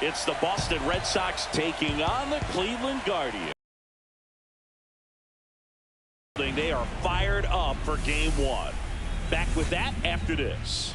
It's the Boston Red Sox taking on the Cleveland Guardians. They are fired up for game one. Back with that after this.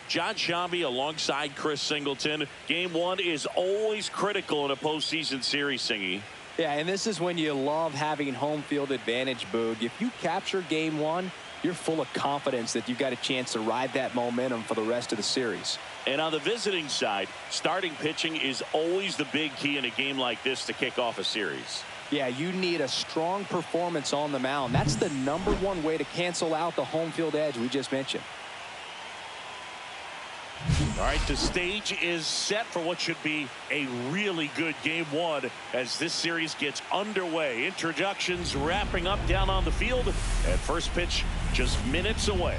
John Sciambi alongside Chris Singleton. Game one is always critical in a postseason series, Singy. Yeah, and this is when you love having home field advantage, Boog. If you capture game one, you're full of confidence that you've got a chance to ride that momentum for the rest of the series. And on the visiting side, starting pitching is always the big key in a game like this to kick off a series. Yeah, you need a strong performance on the mound. That's the #1 way to cancel out the home field edge we just mentioned. All right, the stage is set for what should be a really good game one as this series gets underway. Introductions wrapping up down on the field, and first pitch just minutes away.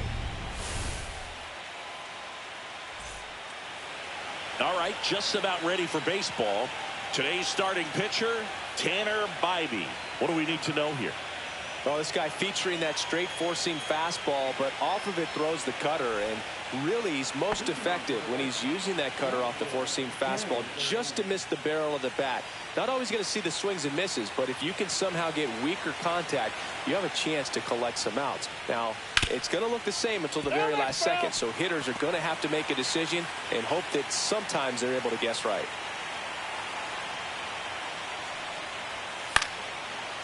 All right, just about ready for baseball. Today's starting pitcher, Tanner Bybee. What do we need to know here? Well, this guy featuring that straight four-seam fastball, but off of it throws the cutter, and really he's most effective when he's using that cutter off the four-seam fastball just to miss the barrel of the bat. Not always going to see the swings and misses, but if you can somehow get weaker contact, you have a chance to collect some outs. Now, it's going to look the same until the very last second, so hitters are going to have to make a decision and hope that sometimes they're able to guess right.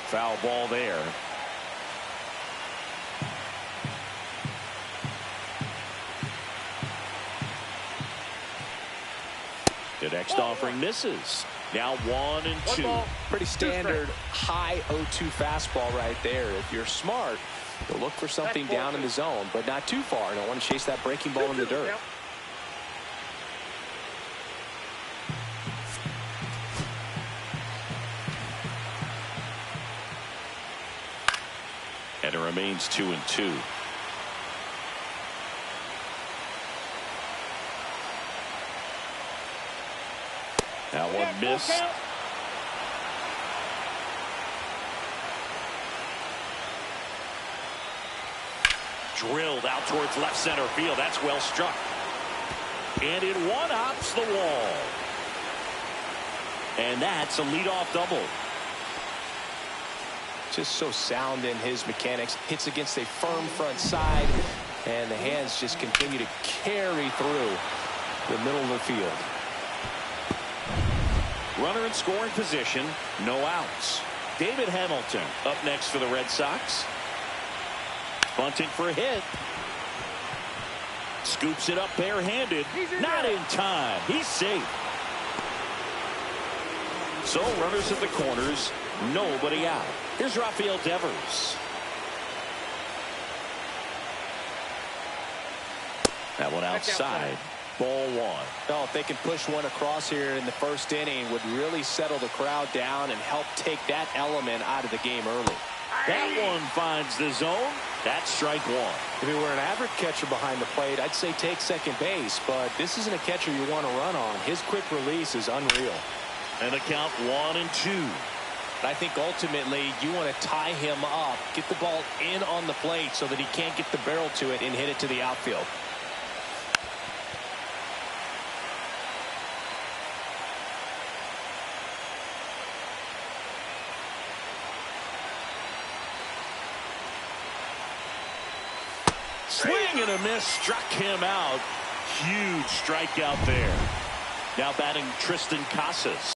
Foul ball there. The next offering misses. Now 1-2. Pretty standard high 0-2 fastball right there. If you're smart, you'll look for something down in the zone, but not too far. Don't want to chase that breaking ball in the dirt. And it remains 2-2. That one missed. Drilled out towards left center field. That's well struck. And it one-hops the wall. And that's a leadoff double. Just so sound in his mechanics. Hits against a firm front side, and the hands just continue to carry through the middle of the field. Runner in scoring position, no outs. David Hamilton up next for the Red Sox. Bunting for a hit. Scoops it up barehanded. Not in time. He's safe. So runners at the corners, nobody out. Here's Rafael Devers. That one outside. Ball one. Oh, if they can push one across here in the first inning, would really settle the crowd down and help take that element out of the game early. That one finds the zone. That's strike one. If he were an average catcher behind the plate, I'd say take second base, but this isn't a catcher you want to run on. His quick release is unreal. And the count 1-2. I think ultimately you want to tie him up, get the ball in on the plate so that he can't get the barrel to it and hit it to the outfield. Swing and a miss, struck him out. Huge strikeout there. Now batting Tristan Casas.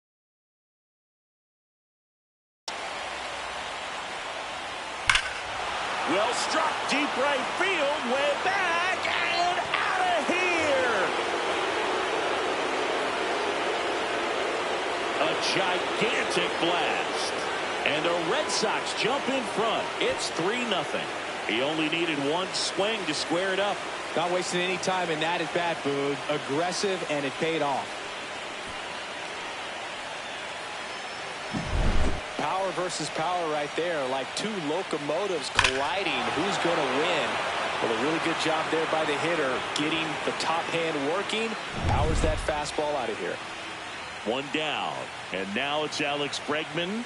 Well struck, deep right field, way back and out of here. A gigantic blast. And the Red Sox jump in front. It's 3-0. He only needed one swing to square it up. Not wasting any time in that at bat, Boog. Aggressive, and it paid off. power versus power right there, like two locomotives colliding. Who's going to win? Well, a really good job there by the hitter, getting the top hand working, powers that fastball out of here. One down, and now it's Alex Bregman.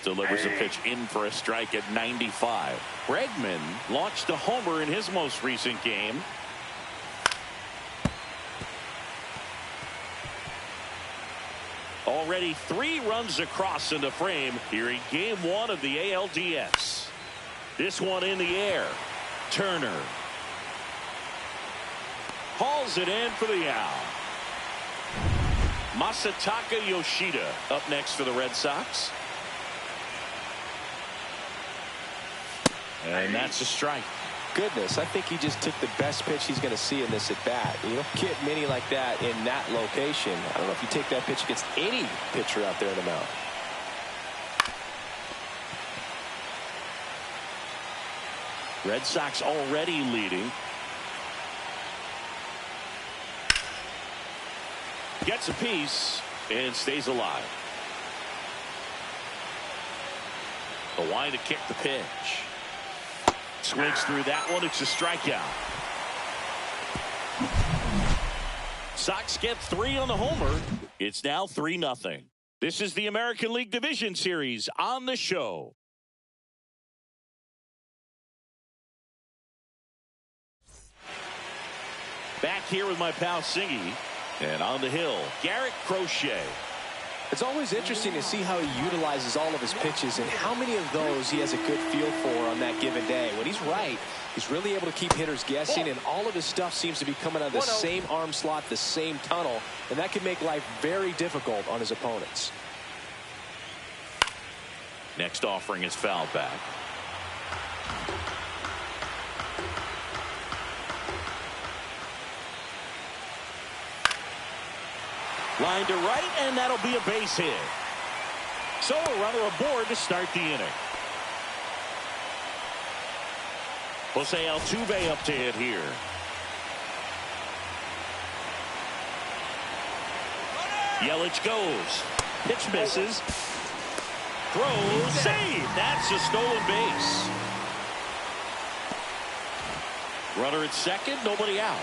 Delivers a pitch in for a strike at 95. Bregman launched a homer in his most recent game. Already 3 runs across in the frame here in game 1 of the ALDS. This one in the air. Turner hauls it in for the out. Masataka Yoshida up next for the Red Sox. And that's a strike. Goodness, I think he just took the best pitch he's going to see in this at bat. You don't get many like that in that location. I don't know if you take that pitch against any pitcher out there in the mound. Red Sox already leading. Gets a piece and stays alive. The line to kick the pitch. Swings through that one. It's a strikeout. Sox get 3 on the homer. It's now 3-0. This is the American League Division Series on the show. Back here with my pal Singy. And on the hill, Garrett Crochet. It's always interesting to see how he utilizes all of his pitches and how many of those he has a good feel for on that given day. When he's right, he's really able to keep hitters guessing, and all of his stuff seems to be coming out of the same arm slot, the same tunnel, and that can make life very difficult on his opponents. Next offering is fouled back. Line to right, and that'll be a base hit. So a runner aboard to start the inning. Jose Altuve up to hit here. Yelich goes. Pitch misses. Throws. Save. That's a stolen base. Runner at second. Nobody out.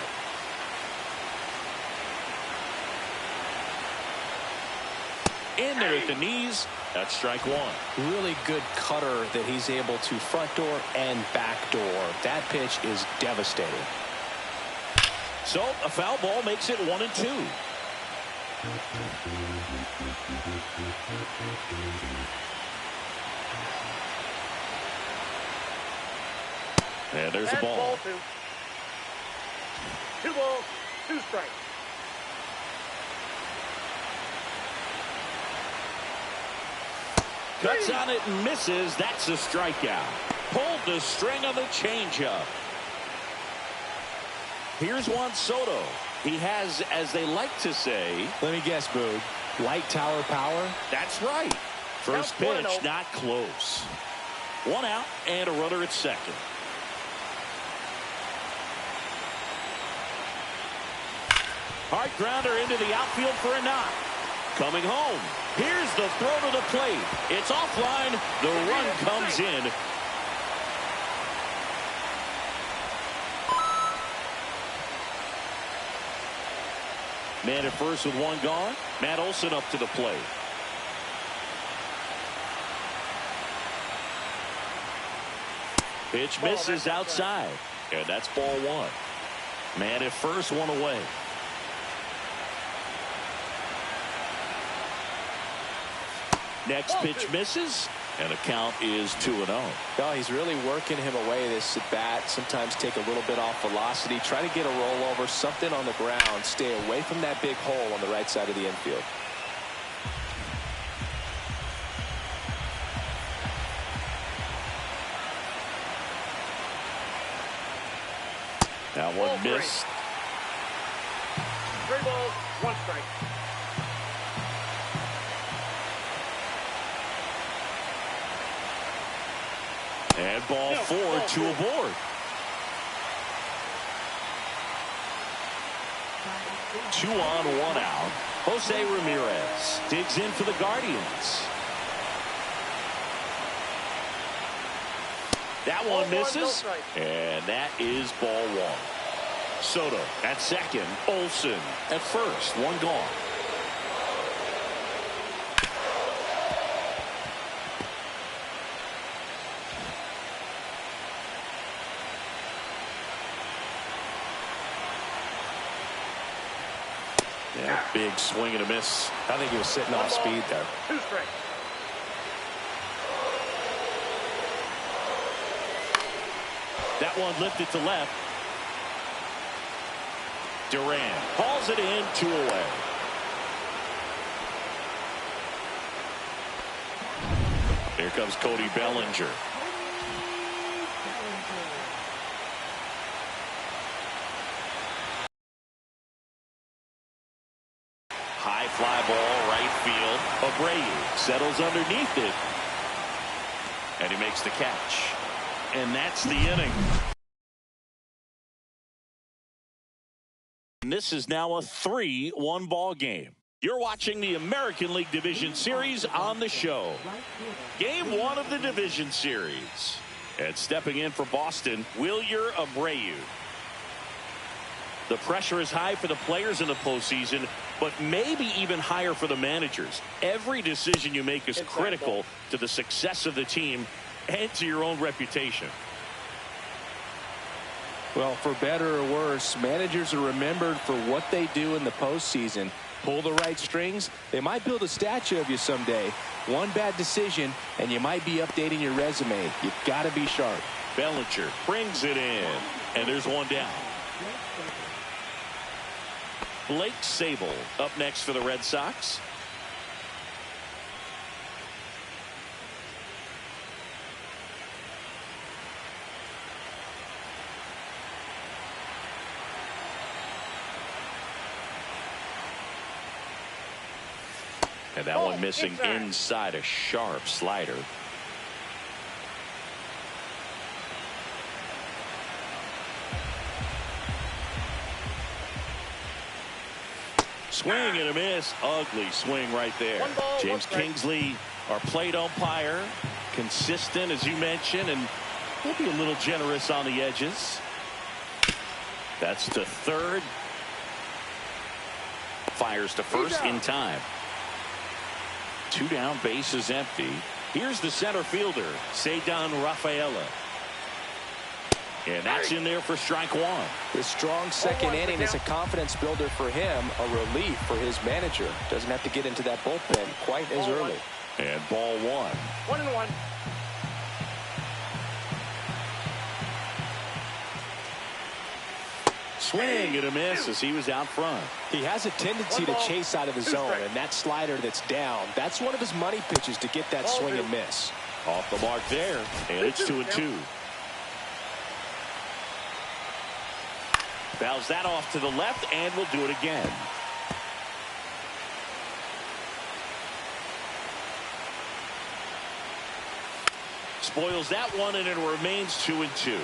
In there at the knees. That's strike 1. Really good cutter that he's able to front door and back door. That pitch is devastating. So a foul ball makes it 1-2. And there's the ball. 2 balls, 2 strikes. Cuts on it and misses. That's a strikeout. Pulled the string on the changeup. Here's Juan Soto. He has, as they like to say, let me guess, Boog, light tower power? That's right. First pitch, not close. 1 out and a runner at second. Hard grounder into the outfield for a knock. Coming home. Here's the throw to the plate. It's offline. The run comes in. Man at first with 1 gone. Matt Olson up to the plate. Pitch misses outside. And that's ball 1. Man at first, 1 away. Next pitch misses, and the count is 2-0. No, he's really working him away this at bat. Sometimes take a little bit off velocity, try to get a rollover, something on the ground, stay away from that big hole on the right side of the infield. Now one missed. 3 balls, 1 strike. And ball 4, 2 aboard. 2 on, 1 out. Jose Ramirez digs in for the Guardians. That one misses, and that is ball one. Soto at second, Olsen at first, one gone. Yeah, big swing and a miss. I think he was sitting off speed there. 2 strikes. That one lifted to left. Duran hauls it in, 2 away. Here comes Cody Bellinger. High fly ball, right field. Abreu settles underneath it. And he makes the catch. And that's the inning. And this is now a 3-1 ball game. You're watching the American League Division Series on the show. Game 1 of the Division Series. And stepping in for Boston, Wilyer Abreu. The pressure is high for the players in the postseason, but maybe even higher for the managers. Every decision you make is critical to the success of the team and to your own reputation. Well, for better or worse, managers are remembered for what they do in the postseason. Pull the right strings, they might build a statue of you someday. One bad decision, and you might be updating your resume. You've got to be sharp. Bellinger brings it in, and there's one down. Blake Sabol up next for the Red Sox. And that one missing inside, a sharp slider. Swing and a miss. Ugly swing right there. James Kingsley, our plate umpire, consistent as you mentioned, and he'll be a little generous on the edges. That's to third. Fires to first in time. 2 down, bases empty. Here's the center fielder, Ceddanne Rafaela. And that's in there for strike 1. His strong second inning is a confidence builder for him, a relief for his manager. Doesn't have to get into that bullpen quite as early. And ball 1. 1-1. Swing and a miss as he was out front. He has a tendency to chase out of the zone, and that slider that's down, that's one of his money pitches to get that swing and miss. Off the mark there, and it's 2-2. Fouls that off to the left, and we'll do it again. Spoils that one, and it remains 2-2.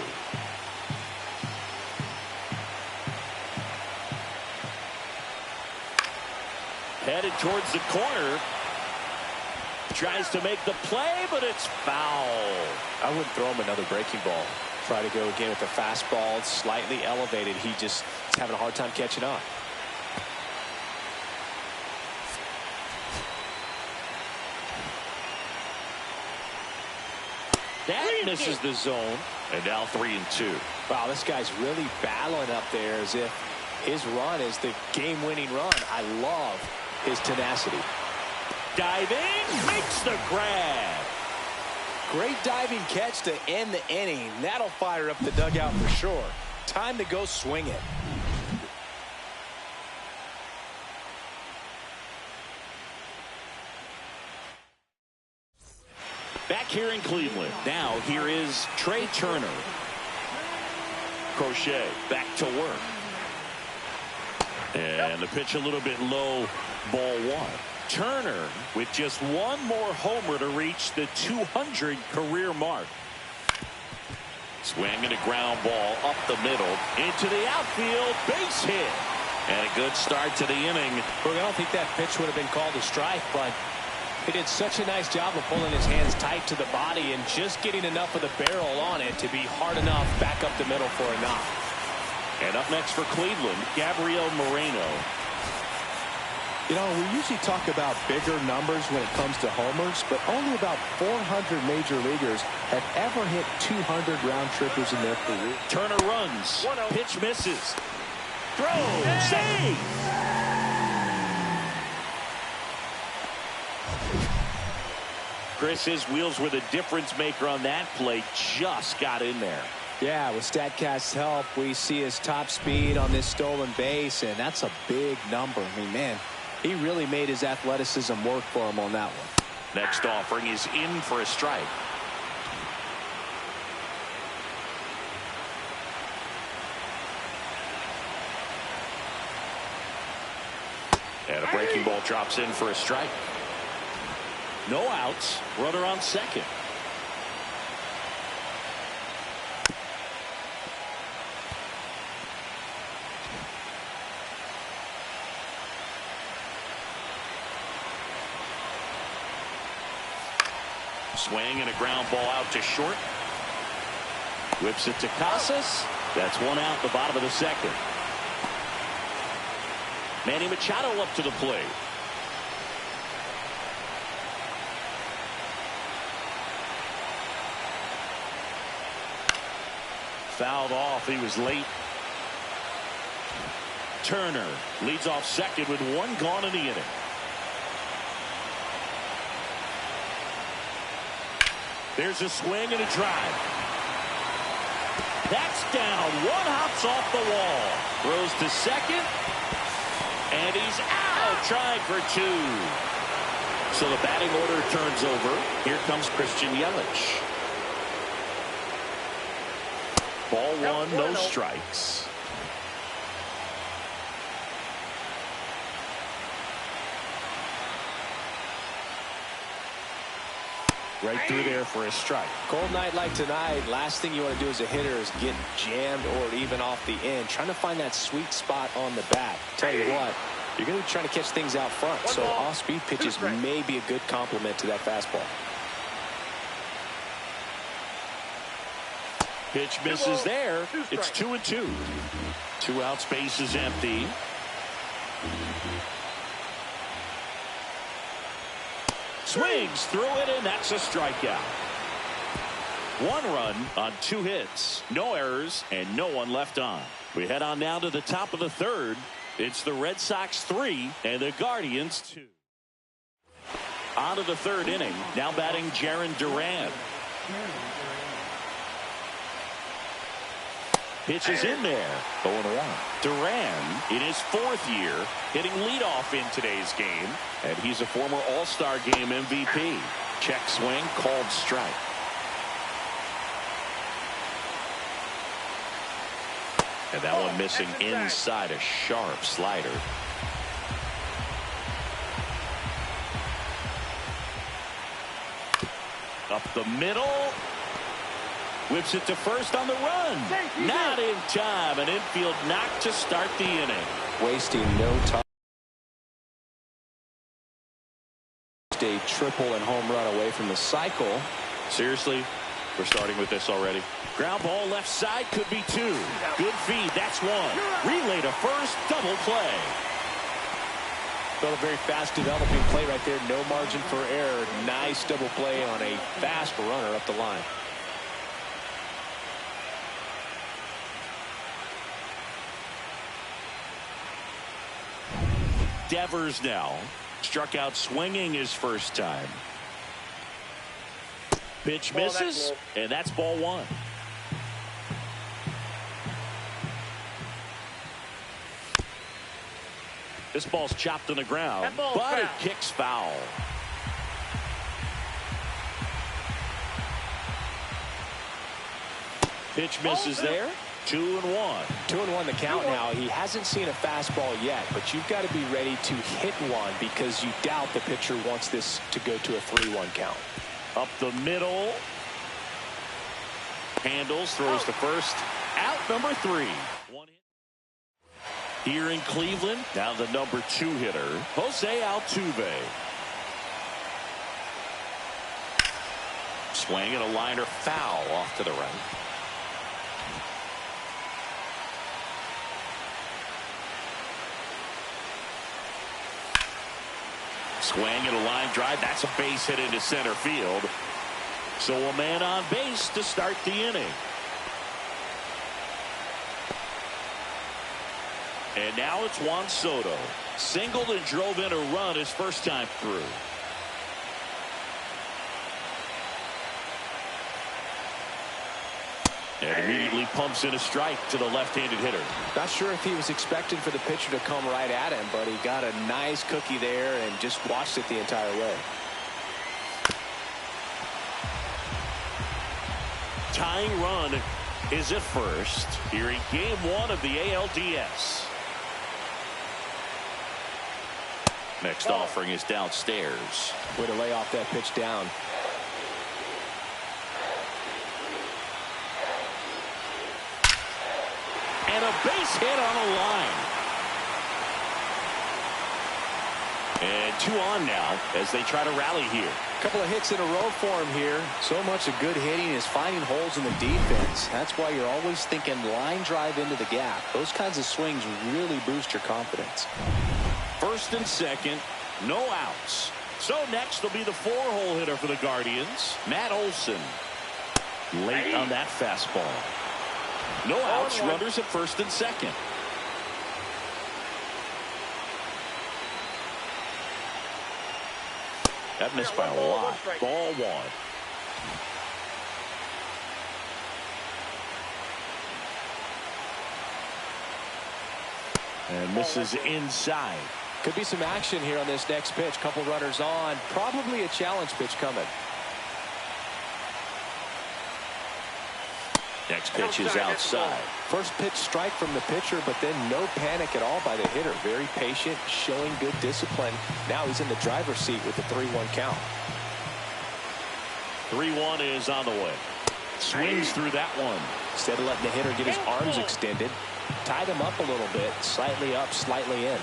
Headed towards the corner. Tries to make the play, but it's foul. I wouldn't throw him another breaking ball. Try to go again with the fastball, slightly elevated. He just is having a hard time catching up. That misses the zone. And now 3-2. Wow, this guy's really battling up there as if his run is the game-winning run. I love his tenacity. Diving, makes the grab. Great diving catch to end the inning. That'll fire up the dugout for sure. Time to go swing it. Back here in Cleveland. Now here is Trey Turner. Crochet back to work. And the pitch a little bit low, ball 1. Turner with just one more homer to reach the 200 career mark. Swing and a ground ball up the middle into the outfield, base hit. And a good start to the inning. Look, I don't think that pitch would have been called a strike, but he did such a nice job of pulling his hands tight to the body and just getting enough of the barrel on it to be hard enough back up the middle for a knock. And up next for Cleveland, Gabriel Moreno. You know, we usually talk about bigger numbers when it comes to homers, but only about 400 major leaguers have ever hit 200 round trippers in their career. Turner runs. Pitch misses. Throw. Save. Chris, his wheels were the difference maker on that play. Just got in there. Yeah, with StatCast's help, we see his top speed on this stolen base, and that's a big number. I mean, man, he really made his athleticism work for him on that one. Next offering is in for a strike. And a breaking ball drops in for a strike. No outs. Runner on second. Swing and a ground ball out to short. Whips it to Casas. That's one out the bottom of the second. Manny Machado up to the plate. Fouled off. He was late. Turner leads off second with one gone in the inning. There's a swing and a drive. That's down. One hops off the wall. Throws to second. And he's out. Trying for two. So the batting order turns over. Here comes Christian Yelich. Ball one, no strikes. Right through there for a strike. Cold night like tonight, last thing you want to do as a hitter is get jammed or even off the end. Trying to find that sweet spot on the bat. Tell you what, you're going to be trying to catch things out front. So off-speed pitches may be a good complement to that fastball. Pitch misses there. It's 2-2. 2 outs, base is empty. Swings through it, and that's a strikeout. 1 run on 2 hits. No errors, and no one left on. We head on now to the top of the third. It's the Red Sox 3 and the Guardians 2. On to the third inning. Now batting Jarren Duran. Pitch is in there. 0-1. Duran, in his 4th year, hitting leadoff in today's game. And he's a former All-Star Game MVP. Check swing, called strike. And that one missing inside, a sharp slider. Up the middle. Whips it to first on the run. Not in time. An infield knock to start the inning. Wasting no time. A triple and home run away from the cycle. Seriously, we're starting with this already. Ground ball left side, could be 2. Good feed, that's 1. Relay to first, double play. Got a very fast developing play right there. No margin for error. Nice double play on a fast runner up the line. Devers now. Struck out swinging his first time. Pitch misses, and that's ball 1. This ball's chopped on the ground, but it kicks foul. Pitch misses there. 2-1. 2-1 the count now. He hasn't seen a fastball yet, but you've got to be ready to hit one because you doubt the pitcher wants this to go to a 3-1 count. Up the middle. Handles, throws to first. Out number 3. 1 hit. Here in Cleveland, now the number 2 hitter, Jose Altuve. Swing and a liner foul off to the right. Swing and a line drive. That's a base hit into center field. So a man on base to start the inning. And now it's Juan Soto. Singled and drove in a run his first time through. And immediately pumps in a strike to the left-handed hitter. Not sure if he was expecting for the pitcher to come right at him, but he got a nice cookie there and just watched it the entire way. Tying run is at first here in game 1 of the ALDS. Next offering is downstairs. Way to lay off that pitch down. And a base hit on a line. And 2 on now as they try to rally here. A couple of hits in a row for him here. So much of good hitting is finding holes in the defense. That's why you're always thinking line drive into the gap. Those kinds of swings really boost your confidence. First and second, no outs. So next will be the 4-hole hitter for the Guardians, Matt Olson. Late on that fastball. No outs, runners at first and second. That missed by a lot. Ball 1. And misses inside. Could be some action here on this next pitch. Couple runners on. Probably a challenge pitch coming. Next pitch is outside. First pitch strike from the pitcher, but then no panic at all by the hitter. Very patient, showing good discipline. Now he's in the driver's seat with the 3-1 count. 3-1 is on the way. Swings through that one. Instead of letting the hitter get his arms extended, tied him up a little bit. Slightly up, slightly in.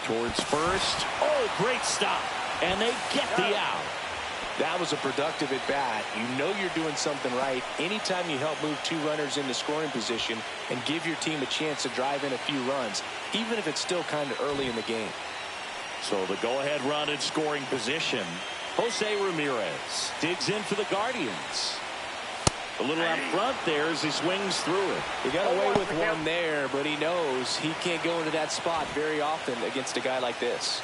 Towards first. Oh, great stop. And they get the out. That was a productive at bat. You know you're doing something right anytime you help move 2 runners into scoring position and give your team a chance to drive in a few runs, even if it's still kind of early in the game. So the go-ahead run in scoring position. Jose Ramirez digs in for the Guardians. A little out front there as he swings through it. He got away with one there, but he knows he can't go into that spot very often against a guy like this.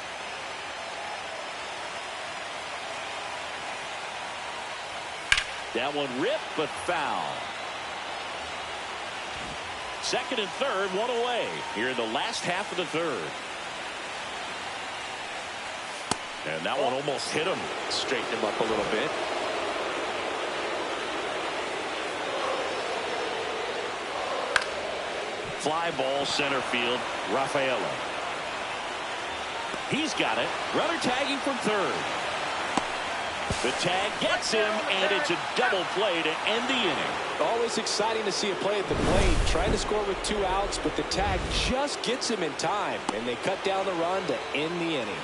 That one ripped, but foul. Second and third, 1 away. Here in the last half of the third. And that one almost hit him. Straighten him up a little bit. Fly ball center field, Rafaela. He's got it. Runner tagging from third. The tag gets him, and it's a double play to end the inning. Always exciting to see a play at the plate. Trying to score with 2 outs, but the tag just gets him in time, and they cut down the run to end the inning.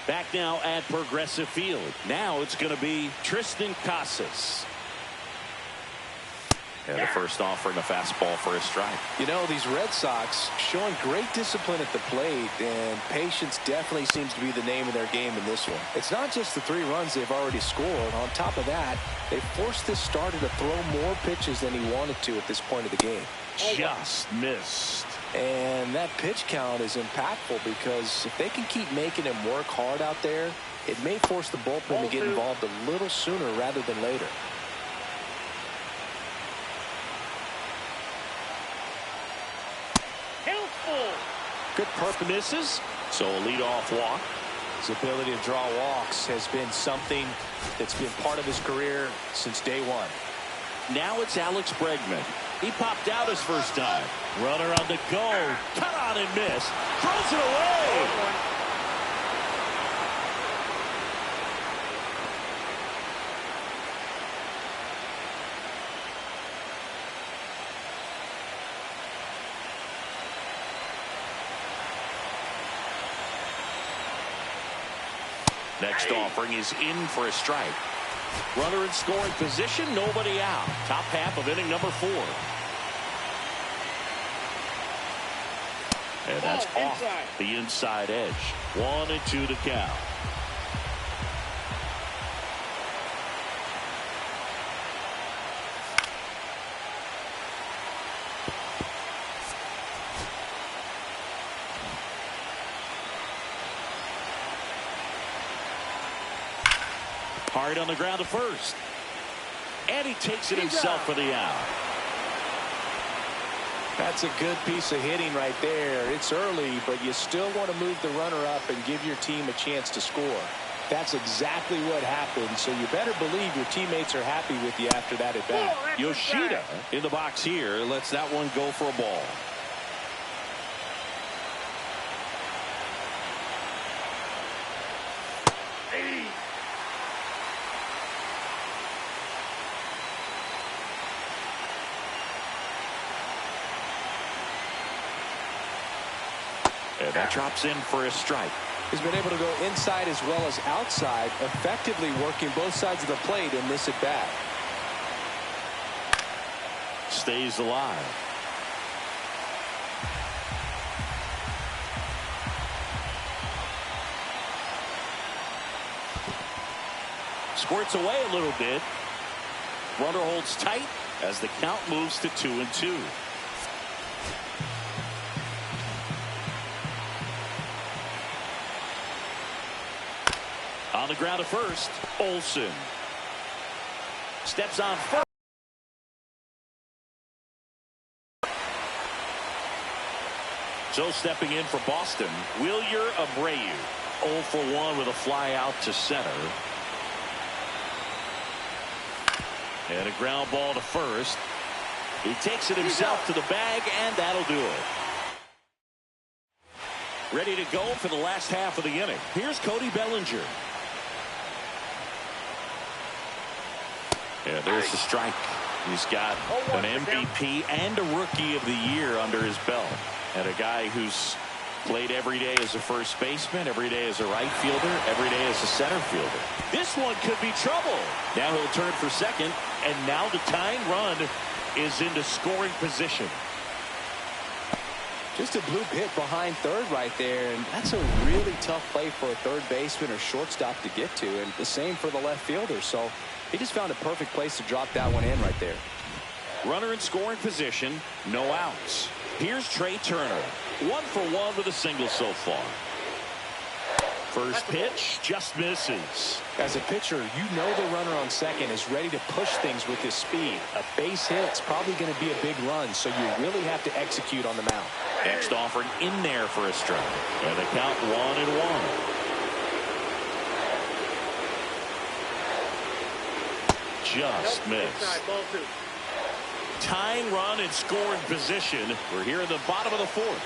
Back now at Progressive Field. Now it's going to be Tristan Casas. And the first offering a fastball for a strike. You know, these Red Sox showing great discipline at the plate, and patience definitely seems to be the name of their game in this one. It's not just the 3 runs they've already scored. On top of that, they forced this starter to throw more pitches than he wanted to at this point of the game. Just missed. And that pitch count is impactful because if they can keep making him work hard out there, it may force the bullpen to get involved a little sooner rather than later. Good purpose misses. So a leadoff walk. His ability to draw walks has been something that's been part of his career since day one. Now it's Alex Bregman. He popped out his first time. Runner on the go. Cut on and miss. Throws it away. Next offering is in for a strike. Runner in scoring position, nobody out. Top half of inning number 4. And that's off the inside edge. 1-2 to count. Hard on the ground to first. And he takes it himself for the out. That's a good piece of hitting right there. It's early, but you still want to move the runner up and give your team a chance to score. That's exactly what happened, so you better believe your teammates are happy with you after that at bat. Yoshida in the box here lets that one go for a ball. And that drops in for a strike. He's been able to go inside as well as outside, effectively working both sides of the plate in this at bat. Stays alive. Squirts away a little bit. Runner holds tight as the count moves to 2-2. On the ground at first, Olsen steps on first. So stepping in for Boston, Wilyer Abreu. 0 for 1 with a fly out to center. And a ground ball to first. He takes it himself to the bag, and that'll do it. Ready to go for the last half of the inning. Here's Cody Bellinger. Yeah, there's the strike. He's got an MVP and a Rookie of the Year under his belt. And a guy who's played every day as a first baseman, every day as a right fielder, every day as a center fielder. This one could be trouble. Now he'll turn for second, and now the tying run is into scoring position. Just a bloop hit behind third right there, and that's a really tough play for a third baseman or shortstop to get to, and the same for the left fielder. So he just found a perfect place to drop that one in right there. Runner in scoring position, no outs. Here's Trey Turner. 1 for 1 with a single so far. First pitch just misses. As a pitcher, you know the runner on second is ready to push things with his speed. A base hit's probably going to be a big run, so you really have to execute on the mound. Next offering in there for a strike. And the count 1-1. Just missed. Tying run in scoring position. We're here in the bottom of the 4th.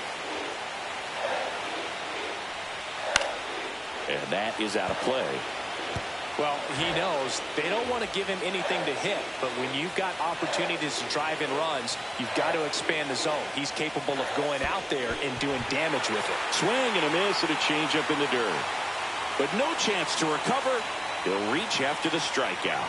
And that is out of play. Well, he knows they don't want to give him anything to hit, but when you've got opportunities to drive in runs, you've got to expand the zone. He's capable of going out there and doing damage with it. Swing and a miss and a changeup in the dirt. But no chance to recover. He'll reach after the strikeout.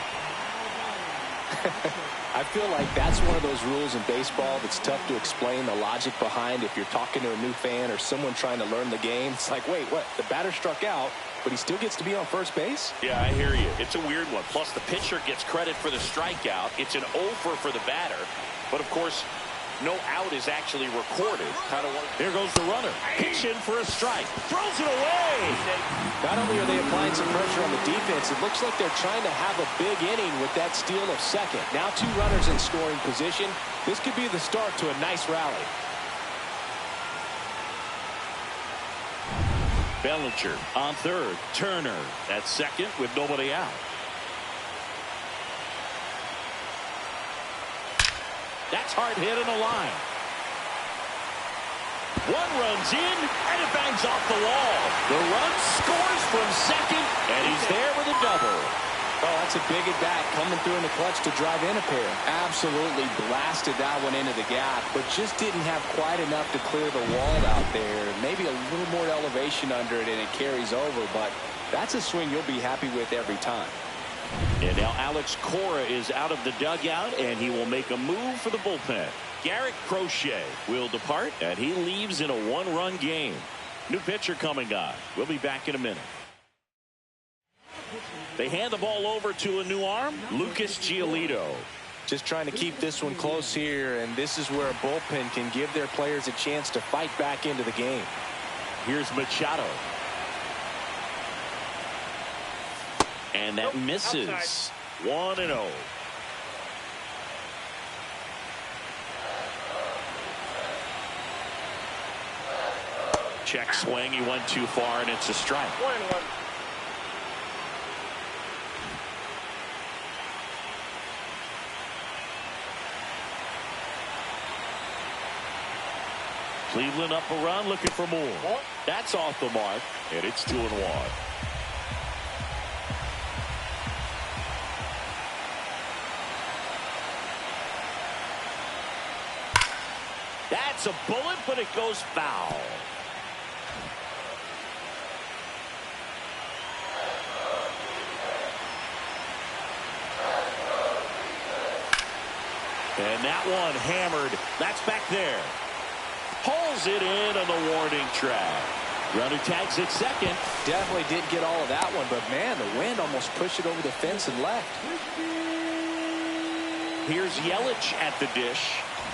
I feel like that's one of those rules in baseball that's tough to explain the logic behind if you're talking to a new fan or someone trying to learn the game. It's like, wait, what? The batter struck out, but he still gets to be on first base? Yeah, I hear you. It's a weird one. Plus, the pitcher gets credit for the strikeout. It's an over for the batter. But, of course, no out is actually recorded. Here goes the runner. Pitch in for a strike. Throws it away. Not only are they applying some pressure on the defense, it looks like they're trying to have a big inning with that steal of second. Now 2 runners in scoring position. This could be the start to a nice rally. Bellinger on third. Turner at second with nobody out. That's hard hit on the line. One runs in, and it bangs off the wall. The run scores from second, and he's there with a double. Oh, that's a big at bat coming through in the clutch to drive in a pair. Absolutely blasted that one into the gap, but just didn't have quite enough to clear the wall out there. Maybe a little more elevation under it, and it carries over, but that's a swing you'll be happy with every time. And now Alex Cora is out of the dugout, and he will make a move for the bullpen. Garrett Crochet will depart, and he leaves in a one-run game. New pitcher coming on. We'll be back in a minute. They hand the ball over to a new arm, Lucas Giolito. Just trying to keep this one close here, and this is where a bullpen can give their players a chance to fight back into the game. Here's Machado. And that misses. Outside. 1-0. Check swing. He went too far, and it's a strike. 1-1. Cleveland up a run, looking for more. That's off the mark, and it's 2-1. That's a bullet, but it goes foul. And that one hammered. That's back there. Pulls it in on the warning track. Runner tags at second. Definitely didn't get all of that one, but man, the wind almost pushed it over the fence and left. Here's Yelich at the dish.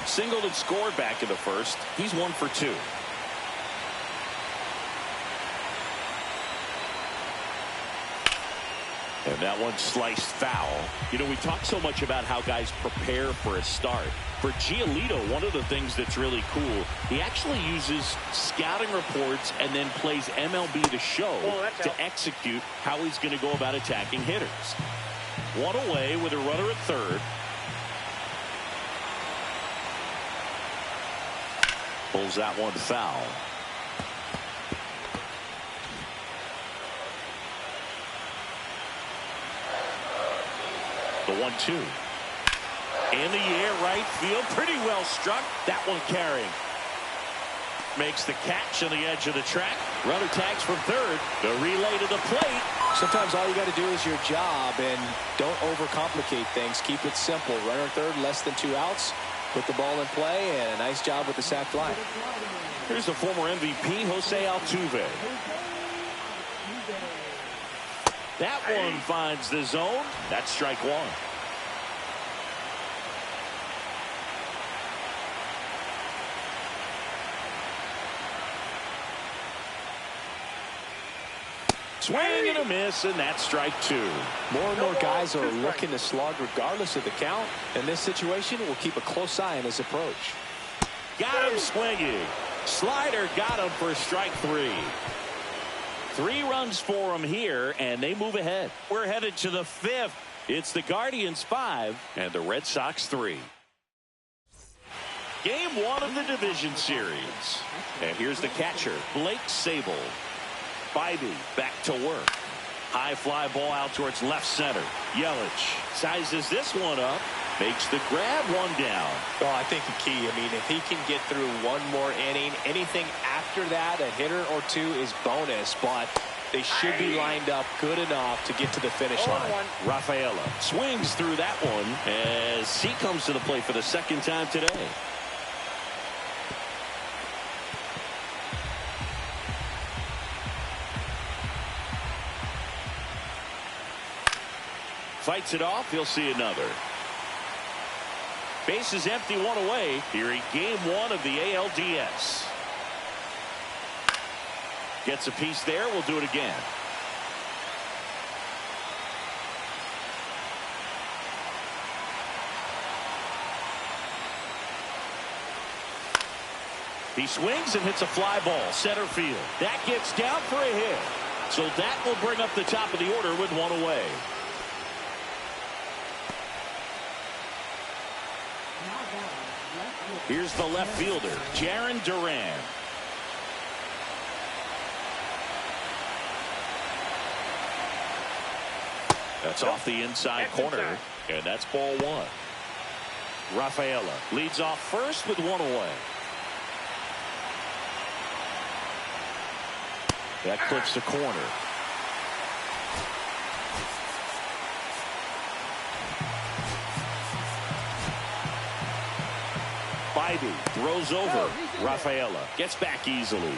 Singled and scored back in the first. He's 1 for 2. And that one sliced foul. You know, we talk so much about how guys prepare for a start. For Giolito, one of the things that's really cool, he actually uses scouting reports and then plays MLB The Show to execute how he's going to go about attacking hitters. One away with a runner at third. Pulls that one foul. The 1-2. In the air, right field. Pretty well struck. That one carrying. Makes the catch on the edge of the track. Runner tags from third. The relay to the plate. Sometimes all you got to do is your job, and don't overcomplicate things. Keep it simple. Runner third, less than 2 outs. Put the ball in play, and a nice job with the sac fly. Here's the former MVP, Jose Altuve. That one finds the zone. That's strike one. Swing and a miss, and that's strike 2. More and more guys are looking to slug regardless of the count. In this situation, we'll keep a close eye on his approach. Got him swinging. Slider got him for strike 3. 3 runs for him here, and they move ahead. We're headed to the 5th. It's the Guardians 5 and the Red Sox 3. Game 1 of the division series. And here's the catcher, Blake Sabol. Bybee back to work. High fly ball out towards left center. Yelich sizes this one up. Makes the grab, one down. Well, I think the key, I mean, if he can get through one more inning, anything after that, a hitter or 2 is bonus, but they should be lined up good enough to get to the finish line. Rafaela swings through that one as he comes to the plate for the second time today. Fights it off. He'll see another. Base is empty, 1 away here in game 1 of the ALDS. Gets a piece there. We'll do it again. He swings and hits a fly ball center field. That gets down for a hit. So that will bring up the top of the order with 1 away. Here's the left fielder, Jarren Duran. That's off the inside corner, and that's ball one. Rafaela leads off first with one away. That clips the corner. Biden throws over. Rafaela gets back easily.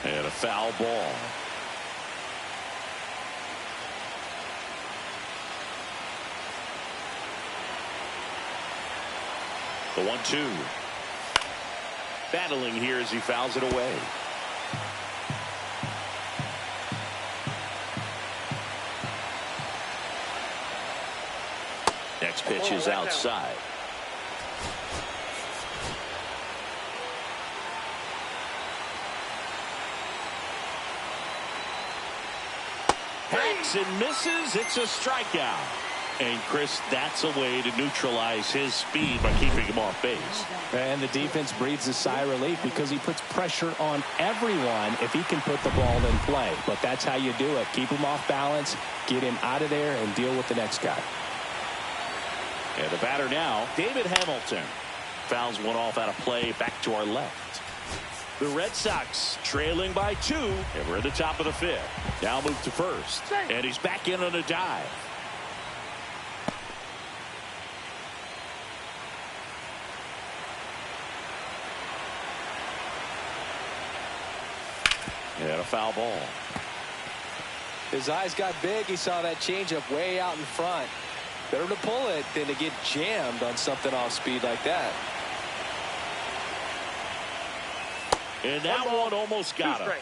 And a foul ball. The 1-2. Battling here as he fouls it away. Next pitch is outside. Hacks and misses. It's a strikeout. And Chris, that's a way to neutralize his speed by keeping him off base. And the defense breathes a sigh of relief because he puts pressure on everyone if he can put the ball in play. But that's how you do it. Keep him off balance, get him out of there, and deal with the next guy. And the batter now, David Hamilton. Fouls one off out of play back to our left. The Red Sox trailing by 2, and we're at the top of the 5th. Now move to first, and he's back in on a dive. And a foul ball. His eyes got big. He saw that changeup way out in front. Better to pull it than to get jammed on something off speed like that. And that one almost got him.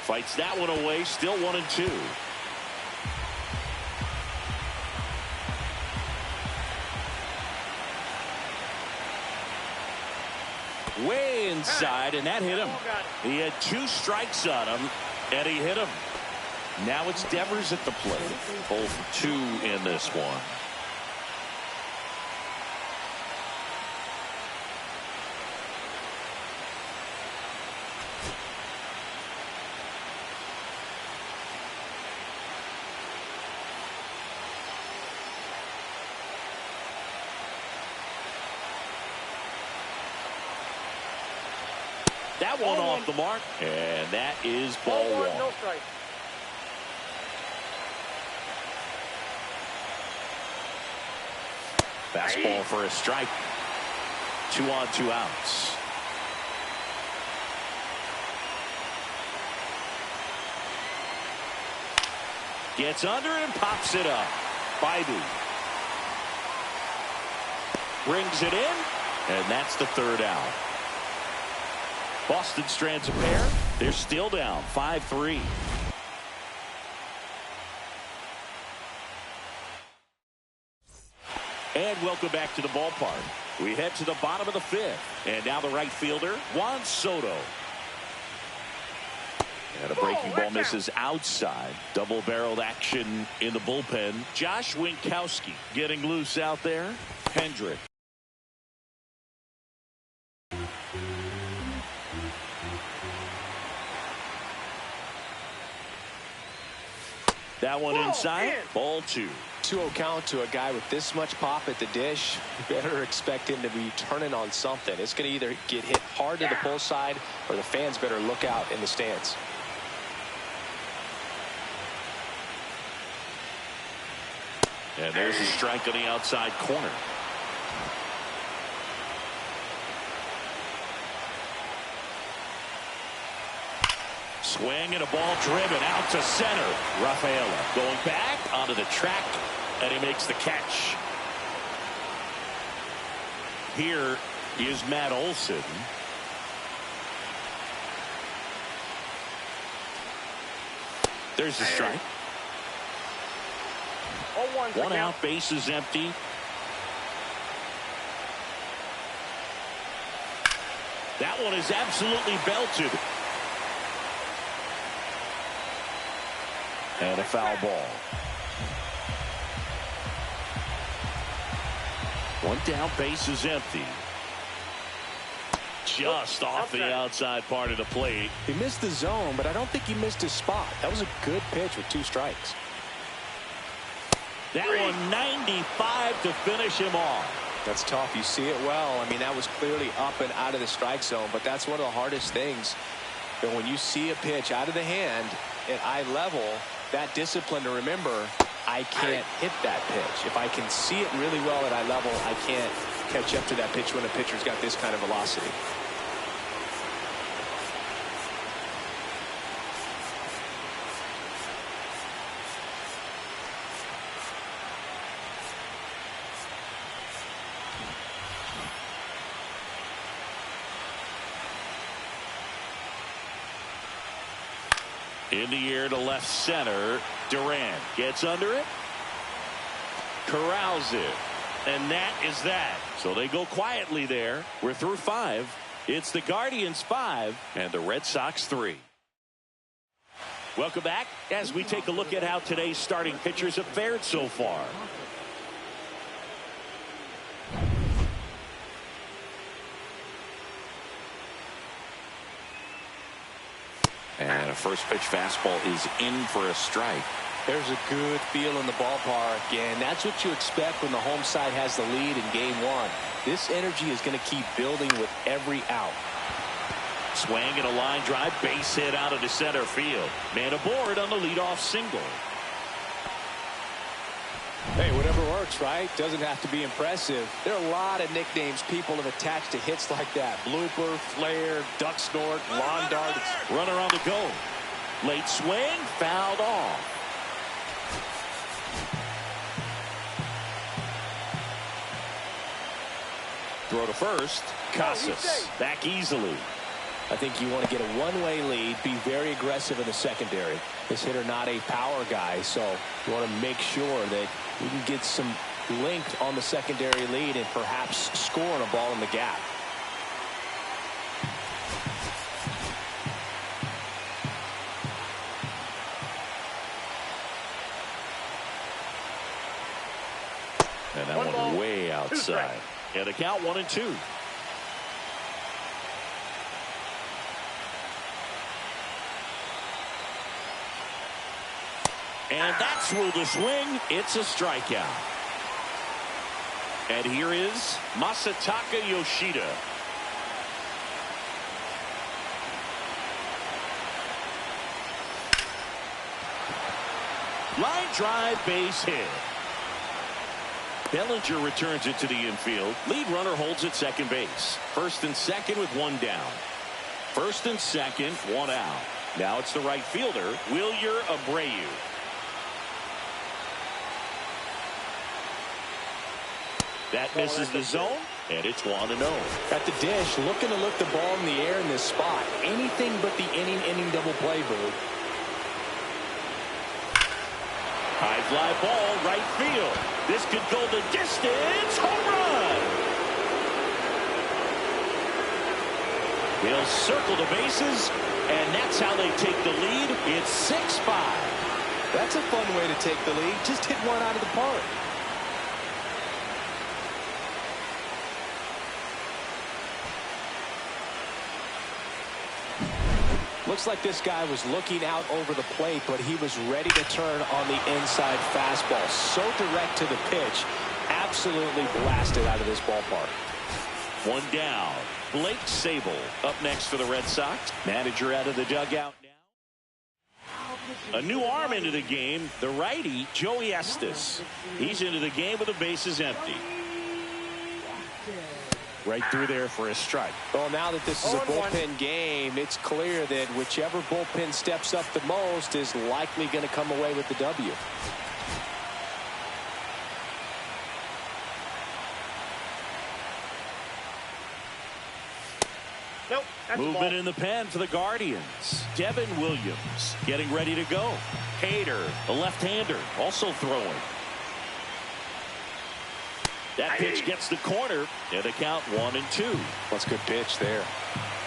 Fights that one away, still 1-2. Way inside, and that hit him. He had 2 strikes on him, and he hit him. Now it's Devers at the plate. 0 for 2 in this one. That one off the mark, and that is ball 1. No strike. Fastball for a strike. 2 on, 2 outs. Gets under and pops it up. Baidu brings it in, and that's the 3rd out. Boston strands a pair. They're still down 5-3. And welcome back to the ballpark. We head to the bottom of the 5th. And now the right fielder, Juan Soto. And a breaking ball misses outside. Double-barreled action in the bullpen. Josh Winkowski getting loose out there. Hendrick. That one inside. Ball 2. 2-0 count to a guy with this much pop at the dish. You better expect him to be turning on something. It's going to either get hit hard to the pull side, or the fans better look out in the stands. And there's a strike on the outside corner. Swing and a ball driven out to center. Rafaela going back onto the track, and he makes the catch. Here is Matt Olson. There's the strike. 0-1. One out, base is empty. That one is absolutely belted. And a foul ball. One down, base is empty. Just off the outside part of the plate. He missed the zone, but I don't think he missed his spot. That was a good pitch with 2 strikes. That one 95 to finish him off. That's tough. You see it well. I mean, that was clearly up and out of the strike zone, but that's one of the hardest things. That when you see a pitch out of the hand at eye level, that discipline to remember, I can't hit that pitch. If I can see it really well at eye level, I can't catch up to that pitch when a pitcher's got this kind of velocity. In the air to left center. Durant gets under it. Corrals it. And that is that. So they go quietly there. We're through 5. It's the Guardians 5 and the Red Sox 3. Welcome back as we take a look at how today's starting pitchers have fared so far. And a first pitch fastball is in for a strike. There's a good feel in the ballpark, and that's what you expect when the home side has the lead in game 1. This energy is going to keep building with every out. Swing and a line drive, base hit out of the center field. Man aboard on the leadoff single. Hey, whatever works, right? Doesn't have to be impressive. There are a lot of nicknames people have attached to hits like that. Blooper, flare, duck snort, lawn dart. Runner on the go. Late swing, fouled off. Throw to first. Casas back easily. I think you want to get a one-way lead, be very aggressive in the secondary. This hitter not a power guy, so you want to make sure that you can get some length on the secondary lead and perhaps score on a ball in the gap. And that one way outside. And a count 1-2. And that's through the swing. It's a strikeout. And here is Masataka Yoshida. Line drive, base hit. Bellinger returns it to the infield. Lead runner holds at second base. First and second with one down. First and second, one out. Now it's the right fielder, Wilyer Abreu. That misses the zone, and it's 1-0. At the dish, looking to lift the ball in the air in this spot. Anything but the inning double play, Boo. High fly ball, right field. This could go the distance. Home run! He'll circle the bases, and that's how they take the lead. It's 6-5. That's a fun way to take the lead. Just hit one out of the park. Looks like this guy was looking out over the plate, but he was ready to turn on the inside fastball. So direct to the pitch. Absolutely blasted out of this ballpark. One down. Blake Sable up next for the Red Sox. Manager out of the dugout now. A new arm into the game. The righty, Joey Estes. He's into the game with the bases empty. Right through there for a strike. Well, now that this is a 0-1. bullpen game, it's clear that whichever bullpen steps up the most is likely going to come away with the W. Nope. That's a Movement ball. in the pen for the Guardians. Devin Williams getting ready to go. Hader, the left-hander, also throwing. That pitch gets the corner, and the count 1-2. That's a good pitch there.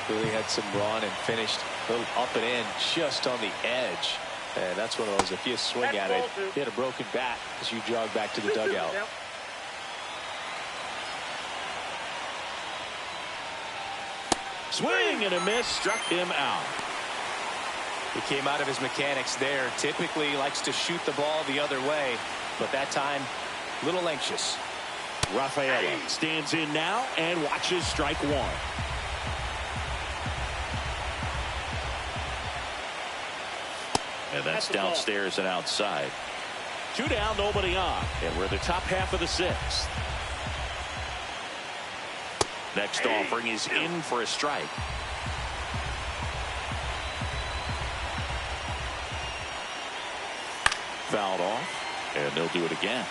Really had some run and finished a little up and in just on the edge. And that's one of those, if you swing That's at it, ball two. you hit a broken bat as you jog back to the dugout. Yep. Swing and a miss, struck him out. He came out of his mechanics there. Typically likes to shoot the ball the other way, but that time, a little anxious. Rafaela stands in now and watches strike one. And that's downstairs and outside. 2 down, nobody on. And we're in the top half of the 6th. Next offering is in for a strike. Fouled off, and they'll do it again.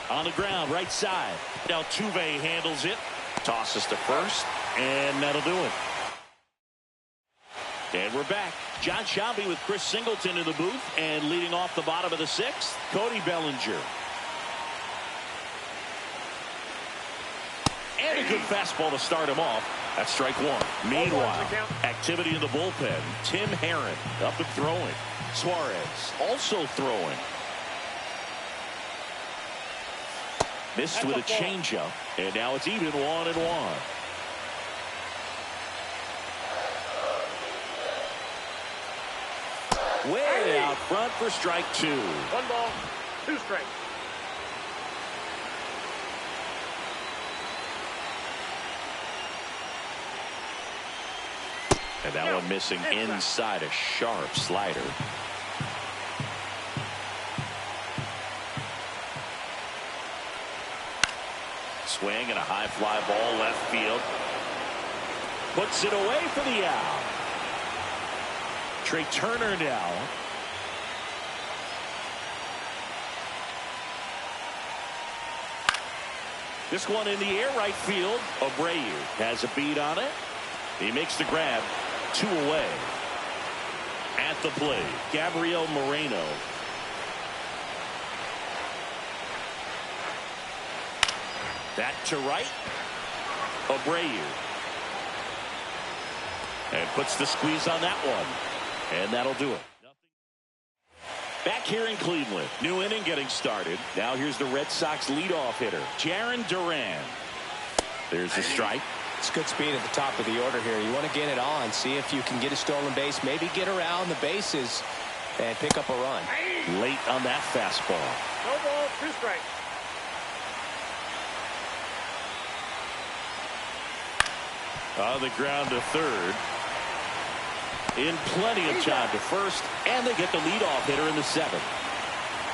On the ground, right side. Altuve handles it. Tosses to first, and that'll do it. And we're back. John Shelby with Chris Singleton in the booth, and leading off the bottom of the 6th, Cody Bellinger. And a good fastball to start him off. That's strike one. Meanwhile, activity in the bullpen. Tim Herron up and throwing. Suarez also throwing. Missed with a changeup, and now it's even 1-1. Way out front for strike two. 1 ball, 2 strikes. And that one missing inside, a sharp slider. Swing and a high fly ball left field. Puts it away for the out. Trey Turner now. This one in the air, right field. Abreu has a beat on it. He makes the grab. 2 away. At the plate, Gabriel Moreno. That to right. Abreu. And puts the squeeze on that one. And that'll do it. Back here in Cleveland. New inning getting started. Now here's the Red Sox leadoff hitter, Jarren Duran. There's a strike. It's good speed at the top of the order here. You want to get it on, see if you can get a stolen base, maybe get around the bases and pick up a run. Late on that fastball. No ball, 2 strikes. On the ground to third. In plenty of time to first, and they get the leadoff hitter in the 7th.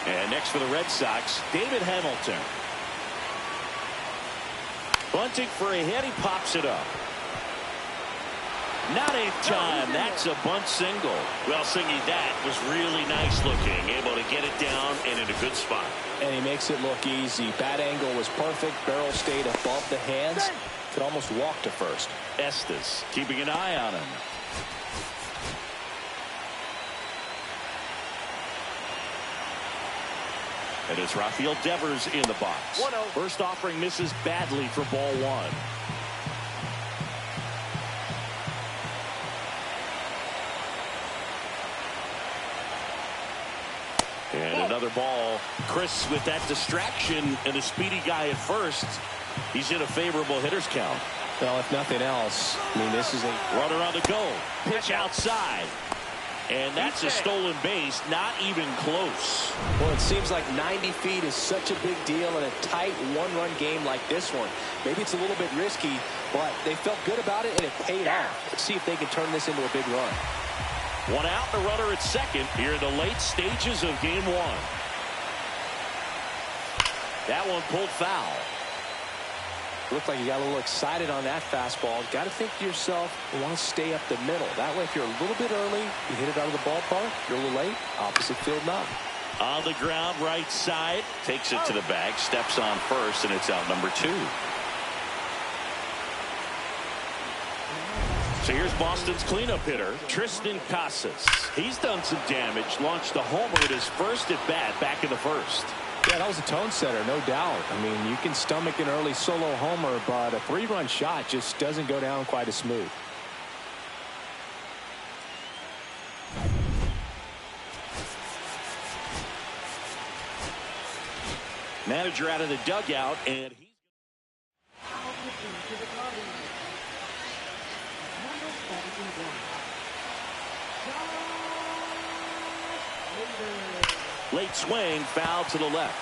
And next for the Red Sox, David Hamilton. Bunting for a hit, he pops it up. Not in time. That's a bunt single. Well, Singy, that was really nice looking. Able to get it down and in a good spot. And he makes it look easy. Bat angle was perfect. Barrel stayed above the hands. Could almost walk to first. Estes keeping an eye on him. And it's Rafael Devers in the box. 1-0. First offering misses badly for ball 1. And another ball. Chris with that distraction and a speedy guy at first. He's in a favorable hitter's count. Well, if nothing else, I mean, this is a Runner on the go. Pitch outside. And that's a stolen base, not even close. Well, it seems like 90 feet is such a big deal in a tight one-run game like this one. Maybe it's a little bit risky, but they felt good about it, and it paid off. Let's see if they can turn this into a big run. One out, the runner at second here in the late stages of game one. That one pulled foul. Looked like you got a little excited on that fastball. Got to think to yourself, you want to stay up the middle. That way, if you're a little bit early, you hit it out of the ballpark. You're a little late, opposite field knock. On the ground, right side. Takes it to the bag, steps on first, and it's out number 2. So here's Boston's cleanup hitter, Tristan Casas. He's done some damage, launched a homer at his first at bat back in the first. Yeah, that was a tone setter, no doubt. I mean, you can stomach an early solo homer, but a 3-run shot just doesn't go down quite as smooth. Manager out of the dugout, and he's late swing, foul to the left.